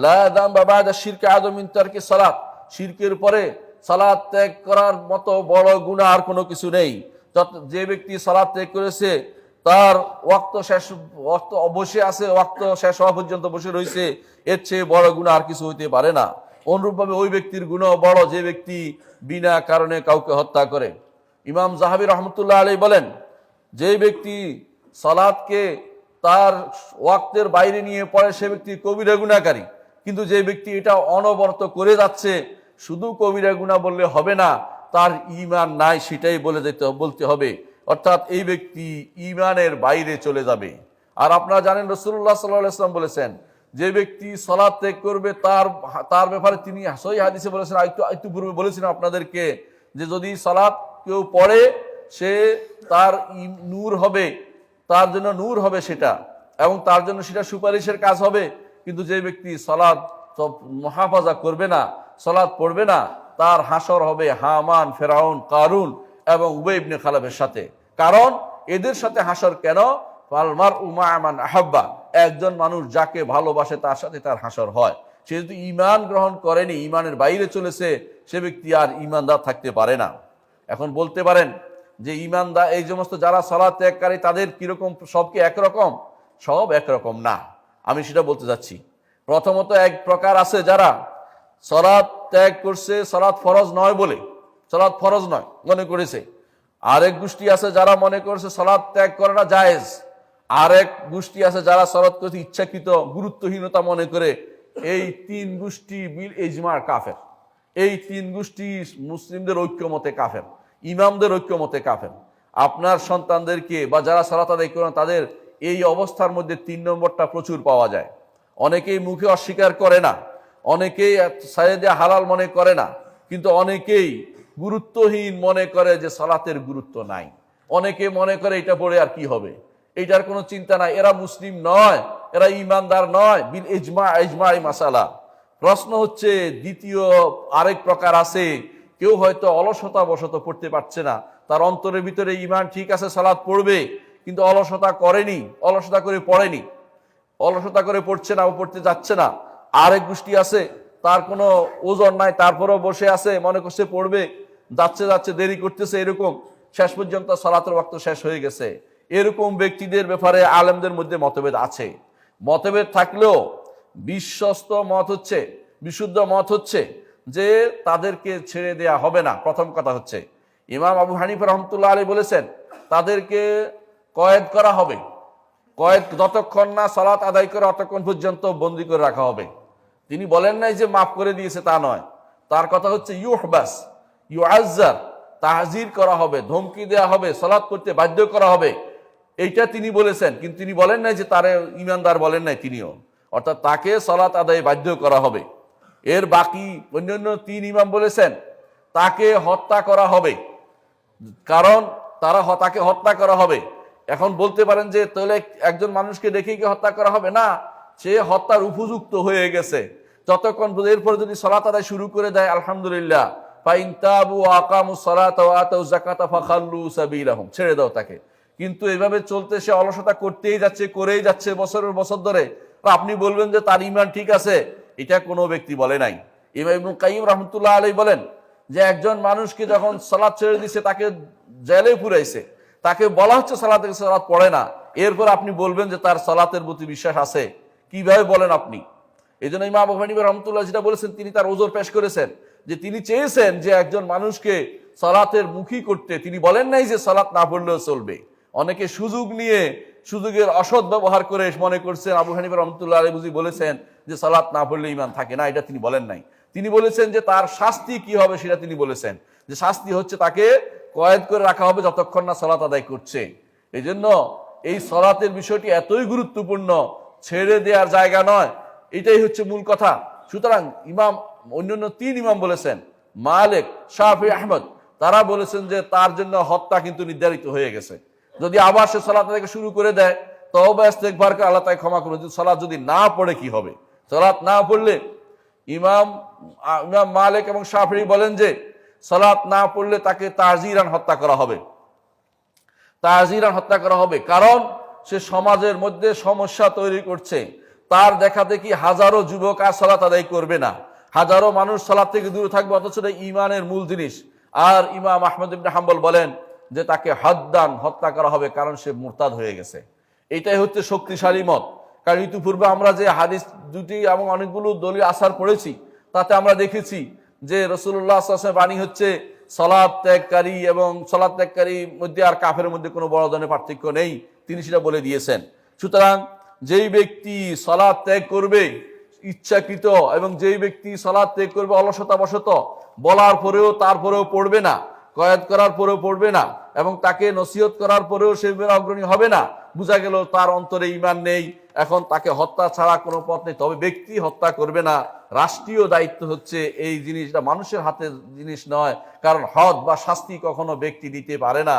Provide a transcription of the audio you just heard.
লা যামবা বা'দা শিরকি আযম মিন তারকি সালাত, শিরকের পরে সালাত ত্যাগ করার মতো বড় গুনাহ আর কোনো কিছু নেই। যে ব্যক্তি সালাত ত্যাগ করেছে, তার ওয়াক্ত শেষ, ওয়াক্ত বসে আছে, ওয়াক্ত শেষ হওয়া পর্যন্ত বসে রয়েছে, এর চেয়ে বড় গুনাহ আর কিছু হইতে পারে না। অনুরূপভাবে ওই ব্যক্তির গুনাহ বড় যে ব্যক্তি বিনা কারণে কাউকে হত্যা করে। ইমাম যাহাবী রাহমাতুল্লাহ আলাইহি বলেন, যে ব্যক্তি সালাতকে তার ওয়াক্তের বাইরে নিয়ে পড়ে সে ব্যক্তি কবিরা গুনাহকারী। কিন্তু যে ব্যক্তি এটা অনবরত করে যাচ্ছে, শুধু কবিরা গুনাহ বললে হবে না, তার ঈমান নাই সেটাই বলতে হবে, অর্থাৎ এই ব্যক্তি ঈমানের বাইরে চলে যাবে। আর আপনারা জানেন রাসূলুল্লাহ সাল্লাল্লাহু আলাইহি ওয়াসাল্লাম বলেছেন, যে ব্যক্তি সালাত ত্যাগ করবে তার ব্যাপারে তিনি সহিহ হাদিসে বলেছেন, একটু পূর্বে বলেছিলাম আপনাদেরকে, যে যদি সালাত কেউ পড়ে সে তার নূর হবে, তার জন্য নূর হবে সেটা, এবং তার জন্য সেটা সুপারিশের কাজ হবে। কিন্তু যে ব্যক্তি সালাত মুহাফাজা করবে না, সালাত পড়বে না, তার হাসর হবে হামান, ফেরাউন, কারুন এবং উবাই ইবনে খালাফের সাথে। কারণ এদের সাথে হাসর কেন? ফালমারউ মা'a মান আহাব্বা, একজন মানুষ যাকে ভালোবাসে তার সাথে তার হাসর হয়। সে যদি ঈমান গ্রহণ করেনি, ঈমানের বাইরে চলেছে, সে ব্যক্তি আর ঈমানদার থাকতে পারে না। এখন বলতে পারেন যে ঈমানদার এই সমস্ত যারা সালাত ত্যাগকারী তাদের কিরকম, সব কি একরকম? সব একরকম না। আমি সেটা বলতে যাচ্ছি। প্রথমত এক প্রকার আছে যারা সালাত ত্যাগ করছে সালাত ফরজ নয় বলে, সালাত ফরজ নয় মনে করেছে। আরেক গোষ্ঠী আছে যারা মনে করেছে সালাত ত্যাগ করাটা জায়েজ। আরেক গোষ্ঠী আছে যারা সালাত করতে ইচ্ছাকৃত গুরুত্বহীনতা মনে করে। এই তিন গোষ্ঠী বিল ইজমা কাফের। এই তিন গোষ্ঠী মুসলিমদের ঐক্যমতে কাফের, ইমামদের ঐক্যমতে কাফের। আপনার সন্তানদেরকে বা যারা সালাত আদায় করেন তাদের এই অবস্থার মধ্যে 3 নম্বরটা প্রচুর পাওয়া যায়। অনেকেই মুখে অস্বীকার করে না, অনেকেই সায়েদে হালাল মনে করে না, কিন্তু অনেকেই গুরুত্বহীন মনে করে যে সালাতের গুরুত্ব নাই। অনেকে মনে করে এটা পড়ে আর কি হবে, এইটার কোনো চিন্তা নাই, এরা মুসলিম নয়, এরা ইমানদার নয়, বিল ইজমাই মাসালা। প্রশ্ন হচ্ছে দ্বিতীয় আরেক প্রকার আছে, কেউ হয়তো অলসতা বশত পড়তে পারছে না, তার অন্তরের ভিতরে ঈমান ঠিক আছে, সালাত পড়বে, কিন্তু অলসতা করেনি, অলসতা করে পড়েনি, অলসতা করে পড়ছে না, ও পড়তে যাচ্ছে না। আরেক গোষ্ঠী আছে তার কোনো ওজন নাই, তারপরেও বসে আছে, মনে করছে পড়বে, যাচ্ছে যাচ্ছে দেরি করতেছে, এরকম শেষ পর্যন্ত সালাতের ওয়াক্ত শেষ হয়ে গেছে। এরকম ব্যক্তিদের ব্যাপারে আলেমদের মধ্যে মতভেদ আছে। মতভেদ থাকলেও বিশ্বস্ত মত হচ্ছে, বিশুদ্ধ মত হচ্ছে যে তাদেরকে ছেড়ে দেয়া হবে না। প্রথম কথা হচ্ছে ইমাম আবু হানিফা রাহমাতুল্লাহ আলাইহি বলেছেন তাদেরকে কয়েদ করা হবে, কয়েদ যতক্ষণ না সালাত আদায় করে ততক্ষণ পর্যন্ত বন্দী করে রাখা হবে। তিনি বলেন নাই যে মাফ করে দিয়েছে, তা নয়। তার কথা হচ্ছে ইউহবাস, ইউআজ্জার, তাহজির করা হবে, ধমকি দেওয়া হবে, সালাত করতে বাধ্য করা হবে, এইটা তিনি বলেছেন। কিন্তু তিনি বলেন নাই যে তারে ইমানদার বলেন নাই তিনিও, অর্থাৎ তাকে সালাত আদায়ে বাধ্য করা হবে। এর বাকি অন্যান্য 3 ইমাম বলেছেন তাকে হত্যা করা হবে, কারণ তাকে হত্যা করা হবে। এখন বলতে পারেন যে তাহলে একজন মানুষকে দেখেই কি হত্যা করা হবে? না, সে হত্যার উপযুক্ত হয়ে গেছে যতক্ষণ, এরপর যদি সালাত আদায় শুরু করে দেয় আলহামদুলিল্লাহ, ফাইন তাবু আকামুস সালাতা ওয়া আতাউজ যাকাতা ফাখাল্লু সাবিলাহুম, ছেড়ে দাও তাকে। কিন্তু এভাবে চলতে সে অলসতা করতেই যাচ্ছে, করেই যাচ্ছে বছরের বছর ধরে, আপনি বলবেন যে তার ঈমান ঠিক আছে, এটা কোনো ব্যক্তি বলে নাই। ইমাম ইবনে কাইয়িম রাহমাতুল্লাহ আলাইহি বলেন যে একজন মানুষকে যখন সালাত ছেড়ে দিছে, তাকে জেলে পুরাইছে, তাকে বলা হচ্ছে সালাত পড়ে না, এরপর আপনি বলবেন যে তার সালাতের প্রতি বিশ্বাস আছে? কিভাবে বলেন আপনি? এই জন্য ইমাম আবু হানিফা রাহমাতুল্লাহ যেটা বলেছেন, তিনি তার ওজর পেশ করেছেন যে তিনি চেয়েছেন যে একজন মানুষকে সালাতের মুখী করতে। তিনি বলেন নাই যে সালাত না পড়লেও চলবে। অনেকে সুযোগ নিয়ে, সুযোগের অসৎ ব্যবহার করে মনে করছেন আবু হানিফা রাহমাতুল্লাহ আলাইহি বুঝি বলেছেন যে সালাত না পড়লে ঈমান থাকে না, এটা তিনি বলেন নাই। তিনি বলেছেন যে তার শাস্তি কি হবে সেটা তিনি বলেছেন, যে শাস্তি হচ্ছে তাকে কয়েদ করে রাখা হবে যতক্ষণ না সালাত আদায় করছে। এই জন্য এই সালাতের বিষয়টি এতই গুরুত্বপূর্ণ, ছেড়ে দেওয়ার জায়গা নয়, এটাই হচ্ছে মূল কথা। সুতরাং অন্যান্য 3 ইমাম বলেছেন, মালিক, শাফি, আহমদ, তারা বলেছেন যে তার জন্য হত্যা কিন্তু নির্ধারিত হয়ে গেছে। যদি আবার সে সালাত থেকে শুরু করে দেয়, তওবা ইস্তেগফার করে আল্লাহ তাকে ক্ষমা করবেন। সালাত যদি না পড়ে কি হবে? সালাত না পড়লে ইমাম মালিক এবং শাফি বলেন যে সালাত না পড়লে তাকে তাজিরান হত্যা করা হবে, তাজিরান হত্যা করা হবে। কারণ সে সমাজের মধ্যে সমস্যা তৈরি করছে, তার দেখা দেখি হাজারো যুবক আর সালাত আদায় করবে না, হাজারো মানুষ সালাত থেকে দূরে থাকবে, অথচ এটা ইমানের মূল জিনিস। আর ইমাম আহমদ ইবনে হাম্বল বলেন যে তাকে হদ্দান, হত্যা করা হবে, কারণ সে মুরতাদ হয়ে গেছে। এটাই হচ্ছে শক্তিশালী মত। কারণ ইতিপূর্বে আমরা যে হাদিস দুটি এবং অনেকগুলো দলীয় আসার পড়েছি, তাতে আমরা দেখেছি যে রাসূলুল্লাহ সাল্লাল্লাহু আলাইহি ওয়াসাল্লামের বাণী হচ্ছে সালাত ত্যাগকারী এবং সালাত ত্যাগকারীর মধ্যে আর কাফের মধ্যে কোনো বড় ধরনের পার্থক্য নেই, তিনি সেটা বলে দিয়েছেন। সুতরাং যেই ব্যক্তি সালাত ত্যাগ করবে ইচ্ছাকৃত, এবং যেই ব্যক্তি সালাত ত্যাগ করবে অলসতাবশত, বলার পরেও তারপরেও পড়বে না, কয়াত করার পরেও পড়বে না, এবং তাকে নসিহত করার পরেও সে অগ্রণী হবে না, বোঝা গেল তার অন্তরে ঈমান নেই। এখন তাকে হত্যা ছাড়া কোনো পথ নেই। তবে ব্যক্তি হত্যা করবে না, রাষ্ট্রীয় দায়িত্ব হচ্ছে এই জিনিসটা, মানুষের হাতের জিনিস নয়। কারণ হদ বা শাস্তি কখনো ব্যক্তি দিতে পারে না।